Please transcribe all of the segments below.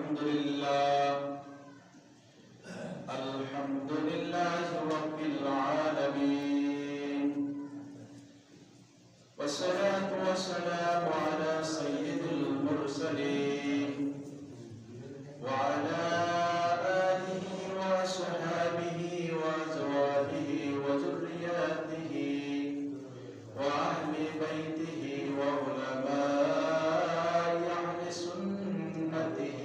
الحمد لله رب العالمين، والصلاة والسلام على سيد المرسلين وعلى آله وصحبه وأزواجه وذرياته وأهل بيته وعلماء أهل سنته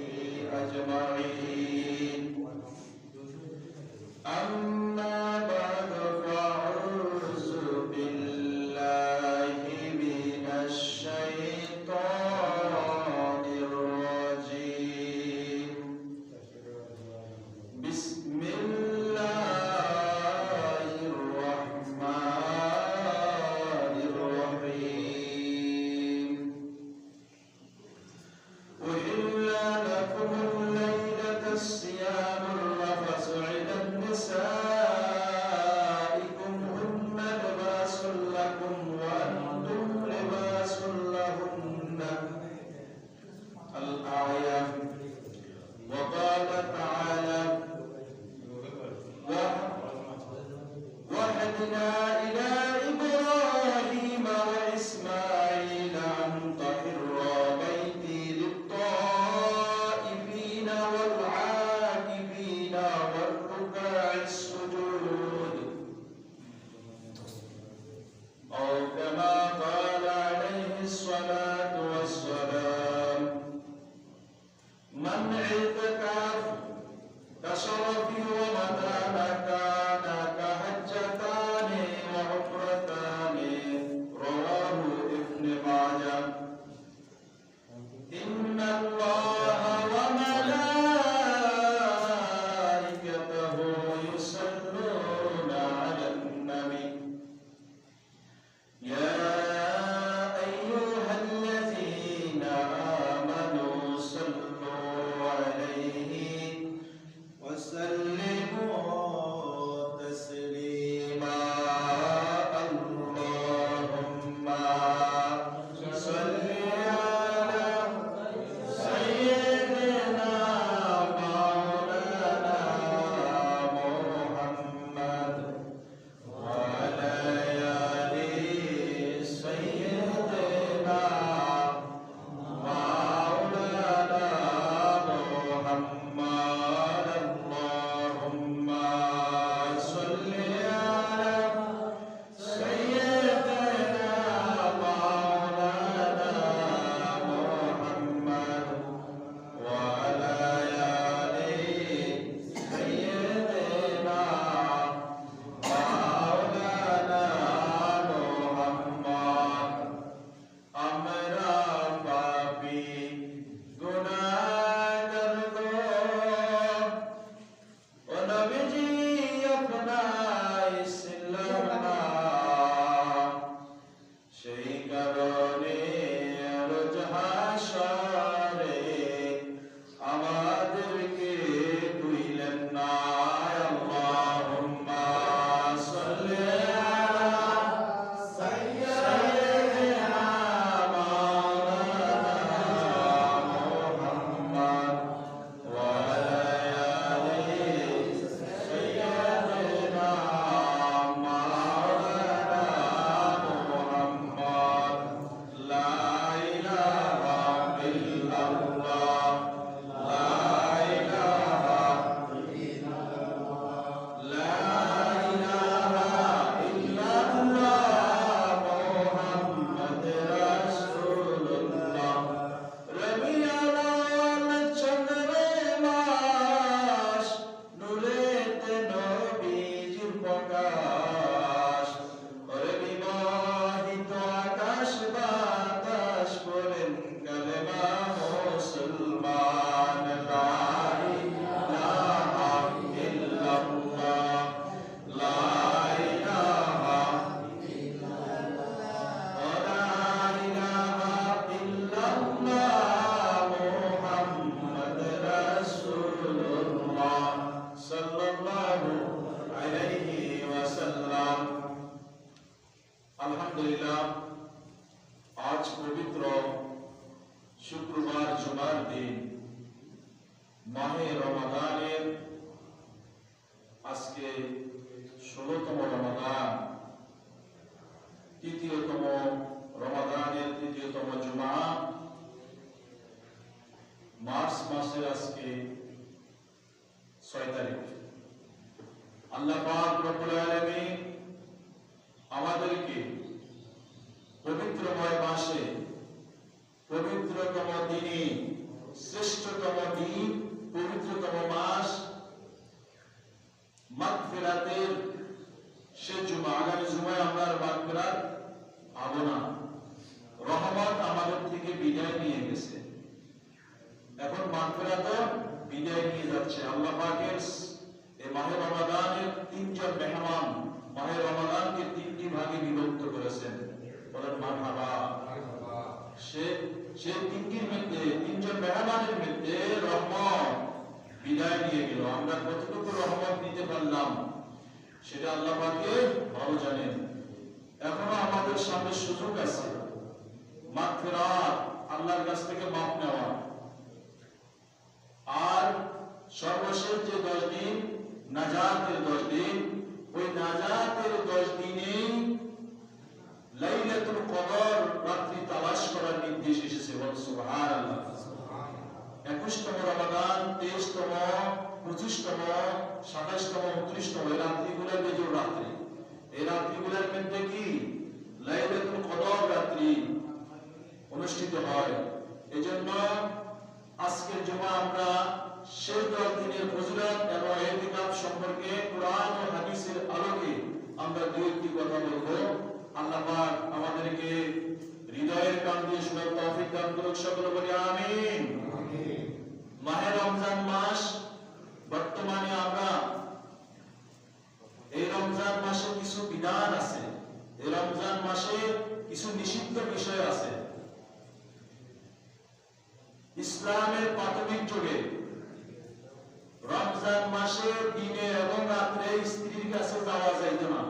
أجمعين. أما بعد فأعوذ بالله من الشيطان الرجيم. بسم الله الرحمن الرحيم. أحل لكم الليلة الصيام الرفث إلى نسائكم هن لباس لكم وأنتم لباس لهن. الآية. وقال تعالى: وعهدنا إلى إبراهيم وإسماعيل أن طهرا بيتي للطائفين والعاكفين والركع السجود، أو كما قال عليه الصلاة والسلام: من اعتكف كشرف رمضان كان كحجتان وعمرتان. رواه ابن ماجه. إن الله وملائكته يصلون على النبي يا أيها الذين آمنوا صلوا عليه وسلموا March মাসের আজকে 6 তারিখ। আল্লাহ পাক রব্বুল আলামিন আমাদেরকে পবিত্রময় মাসে পবিত্রতম দিনে শ্রেষ্ঠতম দিন পবিত্রতম মাস মাগফিরাতের সে জুমা, আগামী জুমায় আমরা মাগফিরাত পাবো না। রহমত আমাদের থেকে বিদায় নিয়ে গেছে, এখন মাগফিরাত বিদায় নিয়ে যাচ্ছে। আল্লাহ পাকের এই মাহে রমাদানের 3জন মেহমান মাহে রমাদানকে 3টি ভাগে বিভক্ত করেছেন। বলেন মারহাবা। সে 3টির মধ্যে 3জন মেহমানের মধ্যে রহমত বিদায় নিয়ে গেল। আমরা কতটুকু রহমত নিতে পারলাম সেটা আল্লাহ পাকে ভালো জানেন। এখনো আমাদের সামনে সুযোগ আছে মাগফিরাত, আল্লাহর কাছ থেকে মাফ নেওয়া। আর সর্বশেষ যে 10 দিন নাজাতের 10 দিন, ওই নাজাতের 10 দিনে লাইলাতুল কদর রাত্রি তালাশ করার নির্দেশ এসেছে। বল সুবহানাল্লাহ। 21তম রমাদান, 23তম, 25তম, 27তম, 29তম এই রাত্রিগুলো বেজোর রাত্রি। এই রাত্রিগুলোর মধ্যে কি লাইলাতুল কদর রাত্রি অনুষ্ঠিত হয়। এজন্য আজকের জুমা আমরা শেষ 10 দিনের ফজিলত এবং ইতিকাফ সম্পর্কে কোরআন ও হাদিসের আলোকে আমরা দুইটি কথা বলবো। আল্লাহ পাক আমাদেরকে হৃদয়ের কান দিয়ে শোনার তৌফিক দান করুন। সকলে বলি আমিন। মাহে রমজান মাস, বর্তমানে আমরা এই রমজান মাসে কিছু বিধান আছে, এই রমজান মাসে কিছু নিষিদ্ধ বিষয় আছে। ইসলামের প্রাথমিক যুগে রমজান মাসে দিনে এবং রাত্রে স্ত্রীর কাছে যাওয়া যাইত না।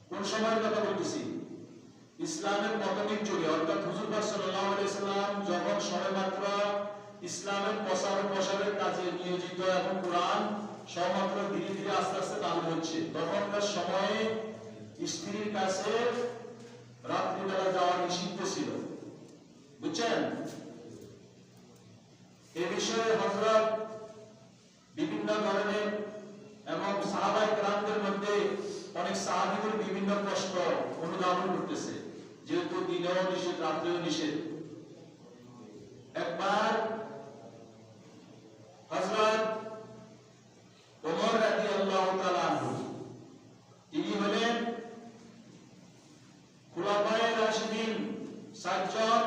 কোন সময়ের কথা বলতেছি? ইসলামের প্রাথমিক যুগে, অর্থাৎ হুজুর পাক সাল্লাল্লাহু আলাইহি ওয়াসাল্লাম যখন সবেমাত্র ইসলামের প্রচার ও প্রসারের কাজে নিয়োজিত এবং কোরআন সবেমাত্র ধীরে ধীরে আস্তে আস্তে চালু হচ্ছে, তখনকার সময়ে স্ত্রীর কাছে রাত্রিবেলা যাওয়া নিষিদ্ধ ছিল। বুঝছেন? এ বিষয়ে হযরত বিভিন্ন ধরনের এবং সাহাবায়ে কেরামদের মধ্যে অনেক সাহাবীদের বিভিন্ন প্রশ্ন অনুধাবন করতেছে, যেহেতু দিনেও নিষেধ রাত্রেও নিষেধ। একবার হযরত ওমর রাদিয়াল্লাহু তাআলা আনহু, তিনি হলেন খুলাফায়ে রাশিদিন 7 জন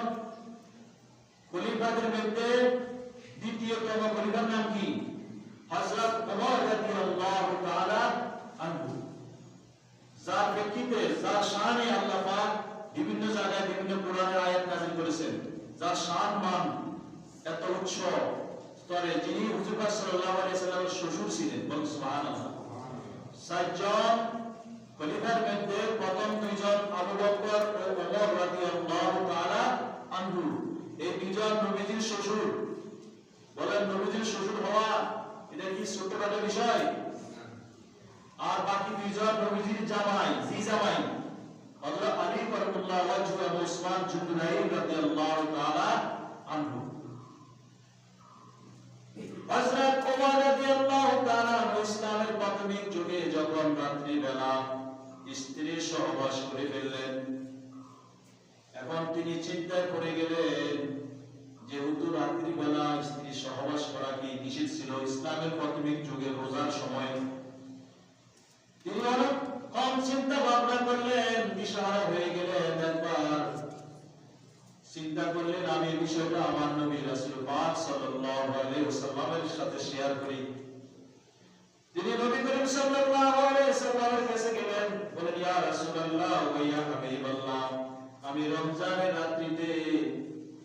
খলিফাদের মধ্যে দ্বিতীয়তম খলিফার নাম কি? হযরত ওমর রাদিয়াল্লাহু তাআলা আনহু। যার ব্যক্তিত্বে, যার শানে আল্লাহ পাক বিভিন্ন জায়গায় বিভিন্ন কোরআনের আয়াত নাযিল করেছেন, যার শান মান এত উচ্চ স্তরে, যিনি হুজুর পাক সাল্লাল্লাহু আলাইহি সাল্লামের শ্বশুর ছিলেন। বলুন সুবহানাল্লাহ। 7 জন খলিফার মধ্যে প্রথম 2 জন আবু বকর ও ওমর রাদিয়াল্লাহু তাআলা আনহু, এই 2 জন নবীজির শ্বশুর। বলেন, নবীজির শ্বশুর হওয়া এটা কি ছোটখাটো বিষয়? আর বাকি 2 জন নবীজির জামাই, জি জামাই, হযরত আলী কারামাল্লাহু ওয়াজহু এবং উসমান জুবরাইল রাদিয়াল্লাহু তাআলা আনহু। হযরত ওমর রাদিয়াল্লাহু তাআলা ইসলামের প্রাথমিক যুগে যখন রাত্রি বেলা স্ত্রীর সহবাস করে ফেললেন, এখন তিনি চিন্তায় পড়ে গেলেন, যেহেতু রাত্রি বেলা স্ত্রীর সহবাস করা কি নিষেধ ছিল ইসলামের প্রাথমিক যুগে রোজার সময়, তিনি অনেক কম চিন্তা ভাবনা করলেন, দিশাহারা হয়ে গেলেন। একবার চিন্তা করলেন, আমি এই বিষয়টা আমার নবী রাসূল পাক সাল্লাল্লাহু আলাইহি ওয়াসাল্লামের সাথে শেয়ার করি। তিনি নবী করিম সাল্লাল্লাহু আলাইহি ওয়াসাল্লামের কাছে গেলেন, বলেন, ইয়া রাসূলুল্লাহ ওয়া ইয়া হাবিবাল্লাহ, আমি রমজানের রাত্রিতে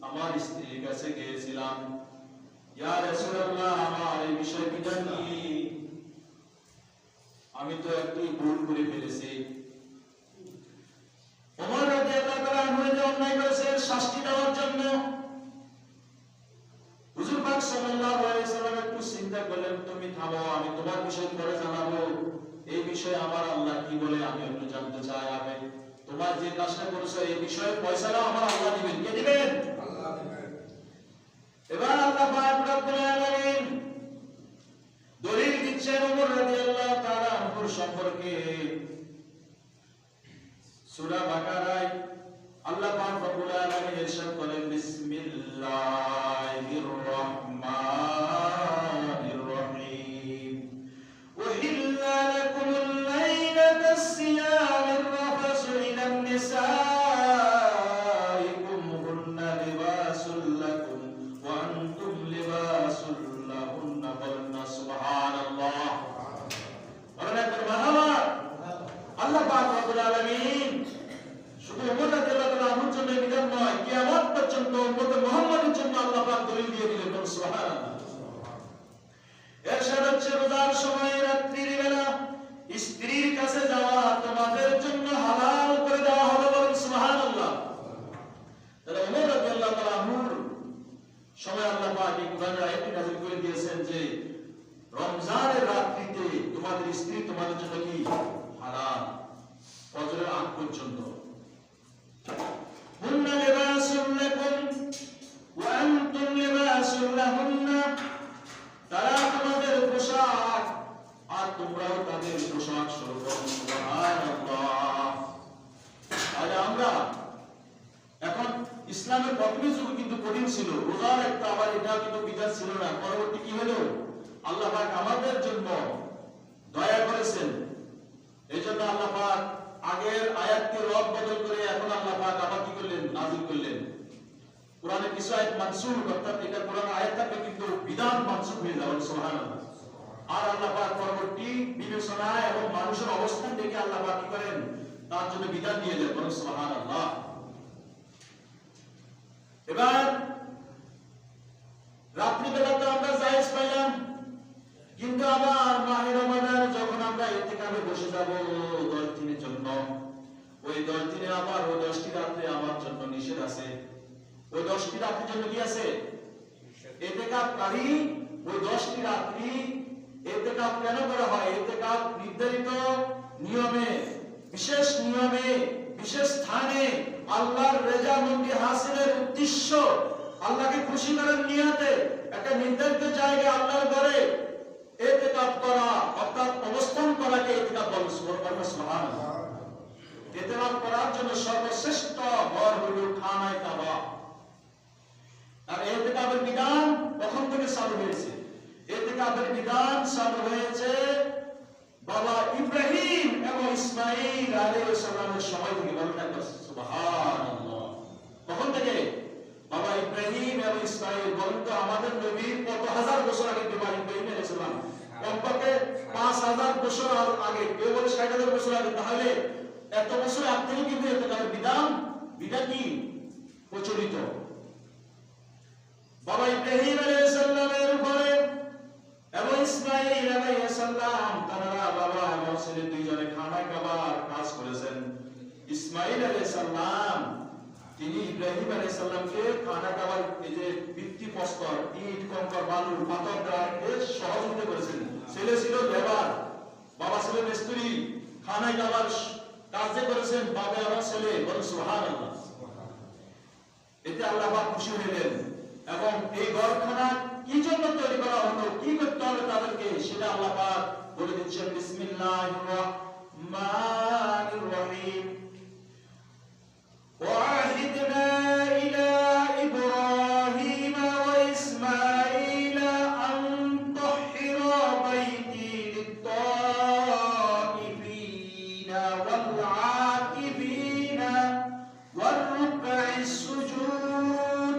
আমার স্ত্রীর কাছে গিয়েছিলাম। ইয়া রাসূলুল্লাহ, আমার এই বিষয় বিধান কি? আমি তো একটু ভুল করে ফেলেছি। ওমর রাদিয়াল্লাহু তাআলা আনহু যে অন্যায় করেছেন শাস্তি দেওয়ার জন্য হুজুর পাক সাল্লাল্লাহু আলাইহি ওয়াসাল্লাম একটু চিন্তা করলেন, তুমি থামো, আমি তোমার বিষয় পরে জানাবো। এই বিষয়ে আমার আল্লাহ কি বলে আমি একটু জানতে চাই। আমি তোমার যে কাজটা করেছো এই বিষয়ে ফয়সালা আমার আল্লাহ দিবেন। কে দিবেন? আল্লাহ দিবেন। এবার আল্লাহ রব্বুল আলামিন দলিল দিচ্ছেন ওমর রাদিয়াল্লাহু তাআলা আনহু সম্পর্কে। সূরা বাকারায় আল্লাহ পাক রব্বুল আলামিন ইরশাদ করেন, বিসমিল্লাহির রাহমানির রহিম, উহিল্লা লাকুমুল লাইলাতাস সিয়ামির রাফাসু ইলান নিসাইকুম হুন্না লিবাসুল লাকুম ওয়া আনতুম লিবাসুল লাহুন্না। বলনা সুবহানাল্লাহ। আল্লাহ পাক রব্বুল আলামিন শুধু ওমর রাদিয়াল্লাহু তাআলা আনহুর জন্য বিধান নয়, কিয়ামত পর্যন্ত উম্মতে মুহাম্মাদের জন্য আল্লাহ পাক দলিল দিয়ে দিলেন। সুবহানাল্লাহ। এরশাদ হচ্ছে, রোজার সময় রাত্রির বেলা স্ত্রীর কাছে যাওয়া তোমাদের জন্য হালাল করে দেওয়া হবে। বলুন সুবহানাল্লাহ। তাহলে ওমর রাদিয়াল্লাহু তাআলা আনহুর সময় আল্লাহ পাক এই কোরআনের আয়াতটি নাযিল করে দিয়েছেন যে রমজানের রাত্রিতে তোমাদের স্ত্রী তোমাদের জন্য কি হালাল, ফজরের আগ পর্যন্ত। হুন্না লিবাসুল লাকুম ওয়া আনতুম লিবাসুল লাহুন্না, তারা তোমাদের পোশাক আর তোমরাও তাদের পোশাক স্বরূপ। সুবহানাল্লাহ। তাহলে আমরা এখন ইসলামের প্রথম যুগ কিন্তু কঠিন ছিল, রোজার একটা আবার এটা কিন্তু বিধান ছিল না। পরবর্তী কি হলো, আল্লাহ পাক আমাদের জন্য দয়া করেছেন। এই জন্য আল্লাহ পাক আগের আয়াতকে রদ বদল করে এখন আল্লাহ পাক আবার কি করলেন, নাযিল করলেন। কোরআনে কিছু আয়াত মানসুখ, অর্থাৎ এটা কোরআন আয়াত থাকলে কিন্তু বিধান মানসুখ হয়ে যাবে। সুবহানাল্লাহ। আর আল্লাহ পাক পরবর্তী বিবেচনা এবং মানুষের অবস্থান দেখে আল্লাহ পাক কি করেন, তার জন্য বিধান দিয়ে দেন। বলুন সুবহানাল্লাহ। এবার রাত্রিবেলা তো আমরা জায়েজ পাইলাম, কিন্তু আবার মাহে রমাদান যখন আমরা ইতিকাফে বসে যাব 10 দিনের জন্য, ওই 10 দিনে আবার ওই 10টি রাতে আমার জন্য নিষেধ আছে। ওই 10টি রাতের জন্য কি আছে? ইতিকাফকারী ওই 10টি রাত্রি ইতিকাফ কেন করা হয়? ইতিকাফ নির্ধারিত নিয়মে, বিশেষ নিয়মে, বিশেষ স্থানে আল্লাহর রেজামন্দি হাসিলের উদ্দেশ্য, আল্লাহকে খুশি করার নিয়তে একটা নির্ধারিত জায়গায় আল্লাহর ঘরে ইতিকাফ করা, অর্থাৎ অবস্থান করাকে ইতিকাফ বলে। সুবহানাল্লাহ। ইতিকাফ করার জন্য সর্বশ্রেষ্ঠ ঘর হলো খানায়ে কাবা। আর ইতিকাফের বিধান কখন থেকে চালু হয়েছে? ইতিকাফের বিধান চালু হয়েছে বাবা ইব্রাহিম এবং ইসমাঈল আলাইহিস সালামের সময় থেকে। বলেন সুবহানাল্লাহ। কখন থেকে? বাবা ইব্রাহিম এবং ইসমাঈল। বলেন তো আমাদের নবীর কত হাজার বছর আগে বাবা ইব্রাহিম আলাইহিস সালাম? কমপক্ষে 5000 বছর আগে, কেউ বলে 60000 বছর আগে। তাহলে এত বছর আগ থেকে কিন্তু ইতিকাফের বিধান কি প্রচলিত। বাবা ইব্রাহিম আলাইহিস সালামের উপরে এবং ইসমাঈল আলাইহিস সালাম তারা বাবা এবং ছেলে দুইজনে খানায়ে কাবার কাজ করেছেন। ইসমাঈল আলাইহিস সালাম তিনি ইব্রাহিম আলাইহিস সালামকে খানায়ে কাবার এই যে ভিত্তিপ্রস্তর, ইট, কংকর, বালু, পাথর দ্বারা সহযোগিতা করেছেন। ছেলে ছিল লেবার, বাবা ছিল মিস্ত্রি। খানায়ে কাবার কাজ করেছেন বাবা এবং ছেলে। বলুন সুবহানাল্লাহ। এতে আল্লাহ পাক খুশি হলেন এবং এই ঘরখানা কি জন্য তৈরি করা হলো, কি করতে হবে তাদেরকে, সেটা আল্লাহ পাক বলে দিচ্ছেন। বিসমিল্লাহির রাহমানির রহিম, ওয়াহিদনা ইলা ইব্রাহিম ওয়া ইসমাঈল আন তাহহিরা বাইতি লিত-তাইফিনা ওয়াল আকিফিনা ওয়ার রুকঈস সুজুদ।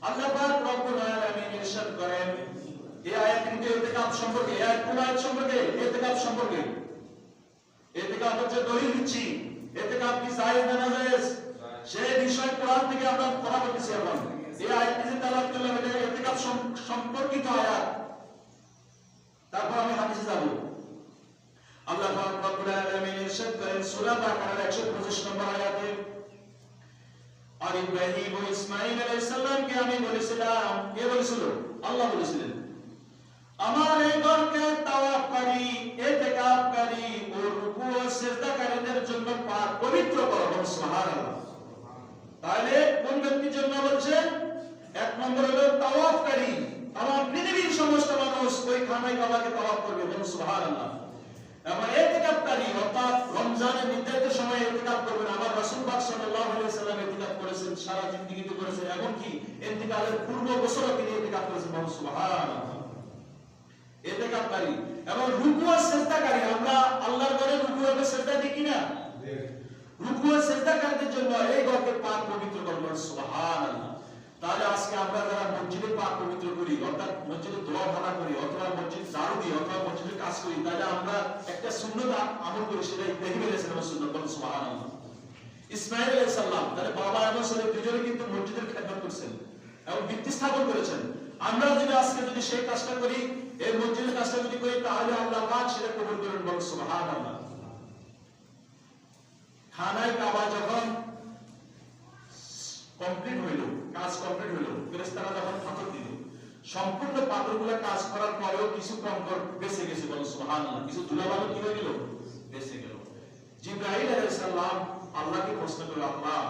আল্লাহ পাক রব্বুল আলামিন ইরশাদ করেন এই আয়াত কিন্তু ইতিকাফ সম্পর্কে, এই আয়াত সম্পর্কে, ইতিকাফ সম্পর্কে। ইতিকাফ হচ্ছে দলিল দিচ্ছি, ইতিকাফ কি জায়েজ না নাজায়েজ সেই বিষয় কোরআন থেকে আমরা কথা বলতেছি। এখন এই আয়াতটি যে তেলাওয়াত করলাম এটা ইতিকাফ সম্পর্কিত আয়াত। তারপর আমি হাদিসে যাব। আল্লাহ পাক রব্বুল আলামিন ইরশাদ করেন সূরা বাকারার 125 নম্বর আয়াতে, আর ইব্রাহিম ও ইসমাঈল আলাইহিস সালামকে আমি বলেছিলাম। কে বলেছিল? আল্লাহ বলেছিলেন, আমার এই ঘরকে তাওয়াফকারী, ইতিকাফকারী ও রুকু ও সিজদাকারীদের জন্য পাক পবিত্র করো। সুবহানাল্লাহ। তাহলে কোন ব্যক্তির জন্য বলছেন? এক নম্বর হলো তাওয়াফকারী, তাওয়াফ খানায় কাবাকে তাওয়াফ করবে, বলুন সুবহানাল্লাহ। এবং ইতিকাফকারী অর্থাৎ রমজানের নির্ধারিত সময়ে ইতিকাফ করবেন। আমার রাসূল পাক সাল্লাল্লাহু আলাইহি ওয়াসাল্লাম ইতিকাফ করেছেন, সারা জিন্দেগিতে করেছেন, এমনকি ইন্তিকালের পূর্ব বছরও তিনি ইতিকাফ করেছেন, বলুন সুবহানাল্লাহ। ইতিকাফকারী এবং রুকু আর সিজদাকারী, আমরা আল্লাহর ঘরে রুকু এবং সিজদা দিই কিনা? রুকু আর সিজদাকারীদের জন্য এই ঘরকে পাক পবিত্র করবেন, সুবহানাল্লাহ। তাহলে আজকে আমরা যারা মসজিদে পাক পবিত্র করি, অর্থাৎ মসজিদে দোয়া ভাড়া করি, অথবা মসজিদ ঝাড়ু দিই, অথবা মসজিদে কাজ করি, তাহলে আমরা একটা সুন্নত আমল করি, সেটা ইব্রাহিম আলাইহিস সালামের সুন্নত, বলুন সুবহানাল্লাহ। ইসমাঈল আলাইহিস সালাম, তাহলে বাবা এবং ছেলে দুজনে কিন্তু মসজিদের খেদমত করেছেন এবং ভিত্তি স্থাপন করেছেন। আমরা যদি আজকে যদি সেই কাজটা করি, এই মসজিদের কাজটা যদি করি, তাহলে আল্লাহ পাক সেটা কবুল করেন, বলুন সুবহানাল্লাহ। খানায় কাবা যখন কমপ্লিট হইল, কাজ কমপ্লিট হইল, ফেরেশতারা যখন পাথর দিল, সম্পূর্ণ পাথরগুলো কাজ করার পরেও কিছু কঙ্কর বেঁচে গেছে, বলুন সুবহানাল্লাহ। কিছু ধুলাবালু কি হয়ে গেল? বেঁচে গেল। জিবরাইল আলাইহিস সালাম আল্লাহকে প্রশ্ন করল, আল্লাহ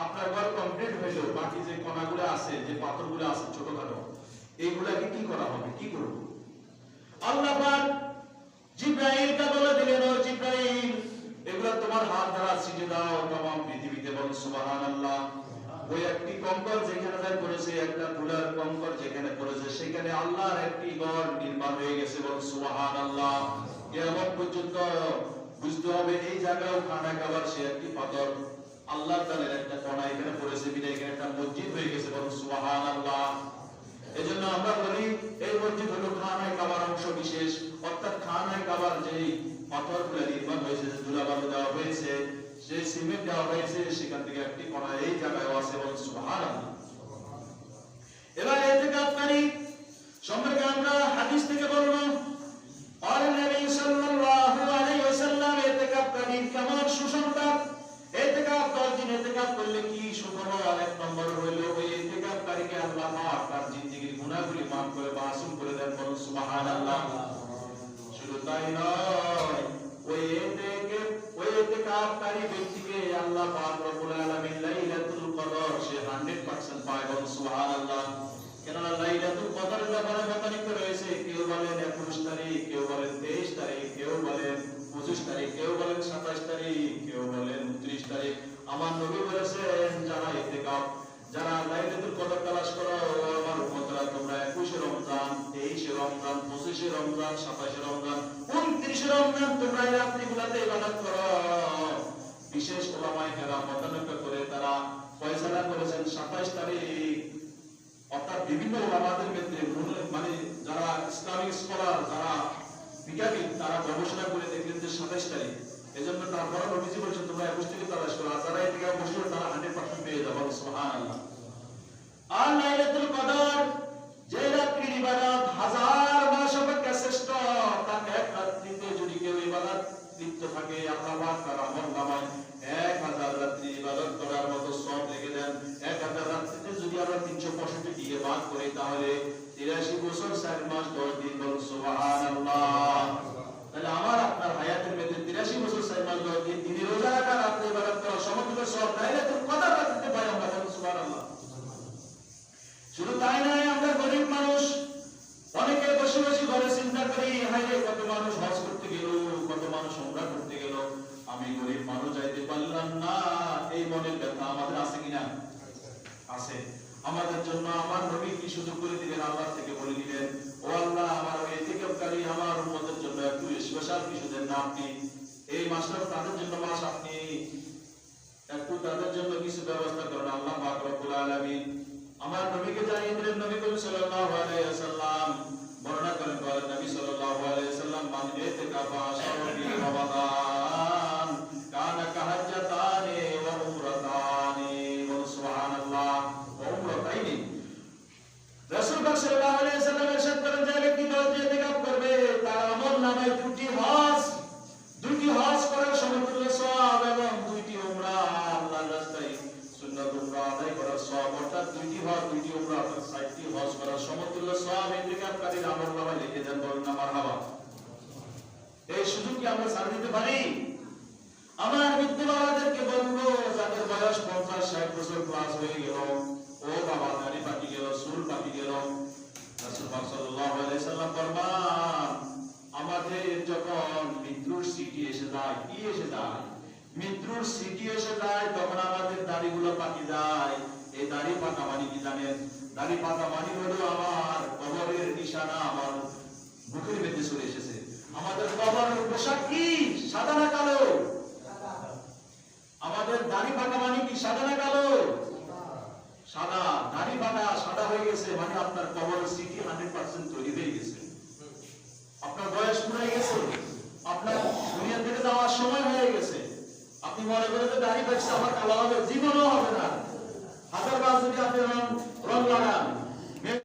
আপনার ঘর কমপ্লিট হইল, বাকি যে কণাগুলো আছে, যে পাথরগুলো আছে ছোটখাটো, এইগুলাকে কি করা হবে, কি করব? আল্লাহ পাক জিবরাইলকে বলে দিলেন, ও জিবরাইল, এগুলা তোমার হাত দ্বারা ছিটে দাও তামাম পৃথিবীতে, বলুন সুবহানাল্লাহ। ওই একটি কঙ্কর যেখানে পড়েছে, একটা ধুলার কঙ্কর যেখানে পড়েছে, সেখানে আল্লাহর একটি ঘর নির্মাণ হয়ে গেছে, বলুন সুবহানাল্লাহ। কিয়ামত পর্যন্ত বুঝতে হবে এই জায়গাও খানা কাবার সে একটি পাথর, আল্লাহ তাআলার একটা কণা এখানে পড়েছে, বিদায় এখানে একটা মসজিদ হয়ে গেছে, বলুন সুবহানাল্লাহ। এজন্য আমরা বলি এই মসজিদ হলো খানায় কাবার অংশ বিশেষ, অর্থাৎ খানায় কাবার যেই পাথরগুলো নির্মাণ হয়েছে, যে ধুলাবালু দেওয়া হয়েছে, যে সিমেন্ট দেওয়া হয়েছে, সেখান থেকে একটি কণা এই জায়গায় আছে, বলুন সুবহানাল্লাহ। এবার ইতিকাফকারী সম্পর্কে আমরা হাদিস থেকে বলবো, আর নবী সাল্লাল্লাহু আলাইহি ওয়াসাল্লাম ইতিকাফকারী কেমন সুসংবাদ, ইতিকাফ 10 দিন ইতিকাফ করলে কি সুখবর। এক নম্বর হলো ওই ইতিকাফকারীকে আল্লাহ পাক তার জিন্দেগীর গুনাহগুলি maaf করে মাসুম করে দেন, বলুন সুবহানাল্লাহ। শুধু তাই নয়, ওই ইতিকাফকারী ব্যক্তিকে আল্লাহ পাক রব্বুল আলামিন লাইলাতুল কদর সে 100% পায়, বলুন সুবহানাল্লাহ। কেননা লাইলাতুল কদর ব্যাপারে মতানিক রয়েছে, কেউ বলেন 21 তারিখ, কেউ বলেন 23 তারিখ, কেউ বলেন 25 তারিখ, কেউ বলেন 27 তারিখ, কেউ বলেন 29 তারিখ। আমার নবী বলেছেন, যারা ইতিকাফ, যারা লাইলাতুল কদর তালাশ করো, আমার উম্মতরা, তোমরা 21 রমজান, 23 রমজান, 25 রমজান, 27 রমজান, 29 রমজান তোমরা এই রাত্রিগুলোতে ইবাদত করো। বিশেষ উলামায়ে কেরাম মতানক্য করে তারা ফয়সালা করেছেন 27 তারিখ, অর্থাৎ বিভিন্ন উলামাদের ক্ষেত্রে, মানে যারা ইসলামিক স্কলার, যারা বিজ্ঞানী, তারা গবেষণা করে দেখলেন যে 27 তারিখ। এজন্য তারপরে নবীজি বলেছেন তোমরা 21 থেকে তালাশ করো, আর যারা এদিকে বসে তারা 100% পেয়ে যাবে, সুবহানাল্লাহ। আর লাইলাতুল কদর যে রাত্রির ইবাদত 1000 মাস অপেক্ষা শ্রেষ্ঠ, তার এক রাত্রিতে যদি কেউ ইবাদত লিপ্ত থাকে, আল্লাহ পাক তার আমলনামায় 1000 রাত্রি ইবাদত করার মতো সওয়াব লিখে দেন। 1000 রাত্রিতে যদি আমরা 365 দিয়ে ভাগ করি, তাহলে 83 বছর 4 মাস 10 দিন, বলুন সুবহানাল্লাহ। তাহলে আমার আপনার হায়াতের মধ্যে 83 বছর 4 মাস 10 দিন দিনে রোজা রাখা, রাতে ইবাদত করা, সমগ্র সওয়াব লাইলাতুল কদর রাত্রিতে পাই আমরা, বলুন সুবহানাল্লাহ। শুধু তাই নয়, আমরা গরিব মানুষ, অনেকে বসে বসে ঘরে চিন্তা করি, হায়রে কত মানুষ হজ করতে গেল, কত মানুষ উমরা করতে গেল, আমি গরিব মানুষ যাইতে পারলাম না। এই মনের ব্যথা আমাদের আছে কিনা? আছে। আমাদের জন্য আমার নবী কি সুযোগ করে দিলেন, আল্লাহ থেকে বলে দিলেন, ও আল্লাহ, আমার ইতিকাফকারী আমার উম্মতের জন্য একটু স্পেশাল কিছু দেন না আপনি। এই মাসটা তাদের জন্য মাস, আপনি একটু তাদের জন্য কিছু ব্যবস্থা করেন, আল্লাহ পাক রব্বুল আলামিন আমার নবীকে জানিয়ে দিলেন। নবী সাল্লাল্লাহু আলাইহি ওয়াসাল্লাম বর্ণনা করেন, বলেন নবী সাল্লাল্লাহু আলাইহি ওয়াসাল্লাম, মান ইতিকাফা শাহরি রমাদান কানা কাহাজ্জাতানি ওয়া উমরাতানি, ওয়া সুবহানাল্লাহ, ওয়া উমরাতাইনি। রাসূল পাক সাল্লাল্লাহু আলাইহি ওয়াসাল্লাম ইরশাদ করেন, যে ব্যক্তি 10 দিন ইতিকাফ করবে, তার আমলনামায় 2টি হজ করার সমতুল্য সওয়াব এবং 2টি উমরা আল্লাহর রাস্তায় সুন্নাত উমরা আদায় করার সওয়াব, অর্থাৎ 2টি হজ 2টি উমরা, অর্থাৎ 60টি হজ করার সমতুল্য সওয়াব ইতিকাফকারীর আমলনামায় লিখে দেন, বলুন না মারহাবা। এই সুযোগ কি আমরা ছাড় দিতে পারি? আমার বৃদ্ধ বাবাদেরকে বলবো, যাদের বয়স 50-60 বছর ক্লাস হয়ে গেল, ও বাবা দাড়ি পাকি গেল, চুল পাকি গেল, রাসূল পাক সাল্লাল্লাহু আলাইহি ওয়াসাল্লাম ফরমান, মৃত্যুর স্মৃতি এসে যায় তখন আমাদের দাড়িগুলো পাকি যায়। এই দাড়ি পাকা মানে কি জানেন? দাড়ি পাকা মানে হলো আমার কবরের নিশানা আমার মুখের মধ্যে চলে এসেছে। আমাদের কবরের পোশাক কি সাদা না কালো? আমাদের দাড়ি পাকা মানে কি সাদা না কালো? সাদা। দাড়ি পাকা সাদা হয়ে গেছে মানে আপনার কবরের স্মৃতি 100% তৈরি হয়ে গেছে। আপনার বয়স পুরো গেছে, আপনার দুনিয়া থেকে যাওয়ার সময় হয়ে গেছে। আপনি মনে করেন যে দাড়ি পাকছে আমার কালো হবে, জীবনও হবে না। হাজার বার যদি আপনি রং লাগান